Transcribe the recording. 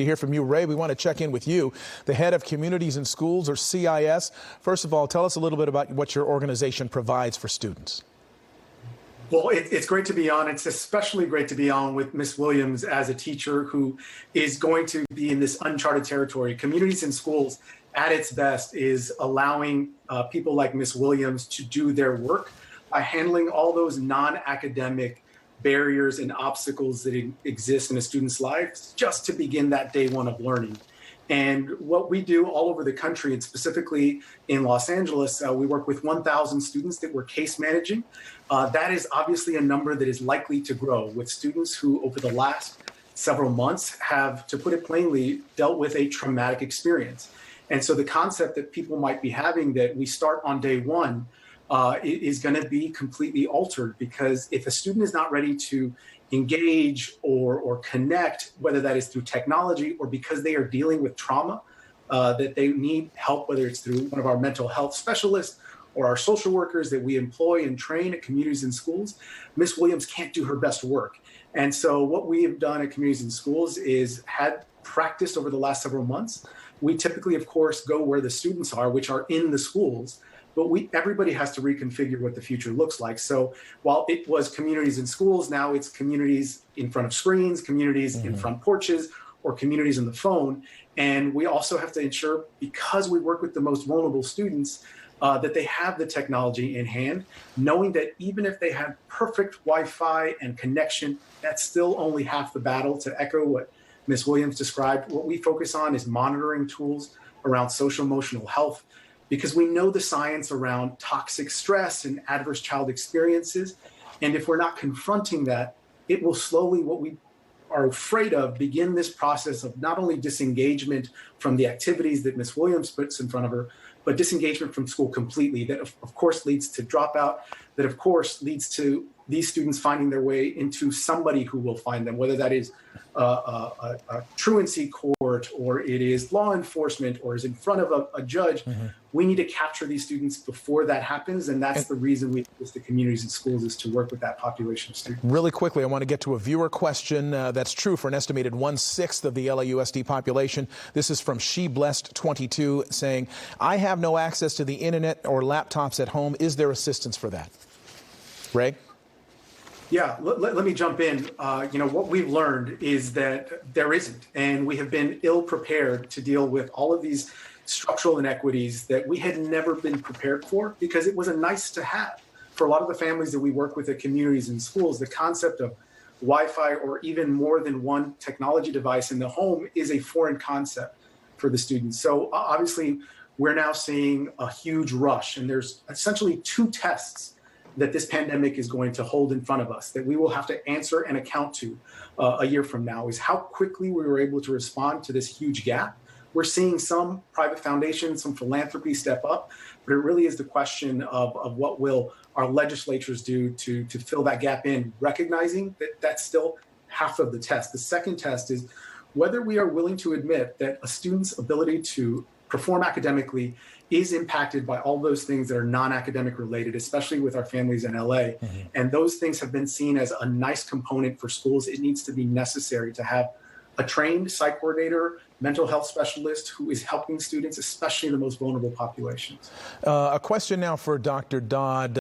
To hear from you, Ray, we want to check in with you, the head of Communities and Schools, or CIS. First of all, tell us a little bit about what your organization provides for students. Well, it's great to be on. It's especially great to be on with Ms. Williams as a teacher who is going to be in this uncharted territory. Communities and Schools, at its best, is allowing people like Ms. Williams to do their work by handling all those non-academic barriers and obstacles that exist in a student's life just to begin that day one of learning. And what we do all over the country, and specifically in Los Angeles, we work with 1,000 students that we're case managing. That is obviously a number that is likely to grow with students who over the last several months have, to put it plainly, dealt with a traumatic experience. And so the concept that people might be having that we start on day one is going to be completely altered, because if a student is not ready to engage or connect, whether that is through technology or because they are dealing with trauma, that they need help, whether it's through one of our mental health specialists or our social workers that we employ and train at Communities and Schools, Ms. Williams can't do her best work. And so what we have done at Communities and Schools is had practiced over the last several months. We typically, of course, go where the students are, which are in the schools. But everybody has to reconfigure what the future looks like. So while it was Communities in Schools, now it's communities in front of screens, communities in front porches, or communities on the phone. And we also have to ensure, because we work with the most vulnerable students, that they have the technology in hand, knowing that even if they have perfect Wi-Fi and connection, that's still only half the battle. To echo what Ms. Williams described, what we focus on is monitoring tools around social emotional health, because we know the science around toxic stress and adverse child experiences. And if we're not confronting that, it will slowly, what we are afraid of, begin this process of not only disengagement from the activities that Ms. Williams puts in front of her, but disengagement from school completely. That of course leads to dropout, that of course leads to these students finding their way into somebody who will find them, whether that is a truancy court, or it is law enforcement, or is in front of a judge. We need to capture these students before that happens, and that's the reason we use the Communities and Schools, is to work with that population of students. Really quickly, I want to get to a viewer question that's true for an estimated 1/6 of the LAUSD population. This is from She Blessed 22 saying, I have no access to the internet or laptops at home. Is there assistance for that? Ray? Yeah, let me jump in. What we've learned is that there isn't, and we have been ill prepared to deal with all of these structural inequities that we had never been prepared for, because it was a nice to have. For a lot of the families that we work with at Communities and Schools, the concept of Wi-Fi or even more than one technology device in the home is a foreign concept for the students. So obviously, we're now seeing a huge rush, and there's essentially two tests that this pandemic is going to hold in front of us, that we will have to answer and account to a year from now, is how quickly we were able to respond to this huge gap. We're seeing some private foundations, some philanthropy step up, but it really is the question of what will our legislatures do to fill that gap in, recognizing that that's still half of the test. The second test is whether we are willing to admit that a student's ability to perform academically is impacted by all those things that are non-academic related, especially with our families in LA. And those things have been seen as a nice component for schools. It needs to be necessary to have a trained psych coordinator, mental health specialist who is helping students, especially the most vulnerable populations. A question now for Dr. Dodd.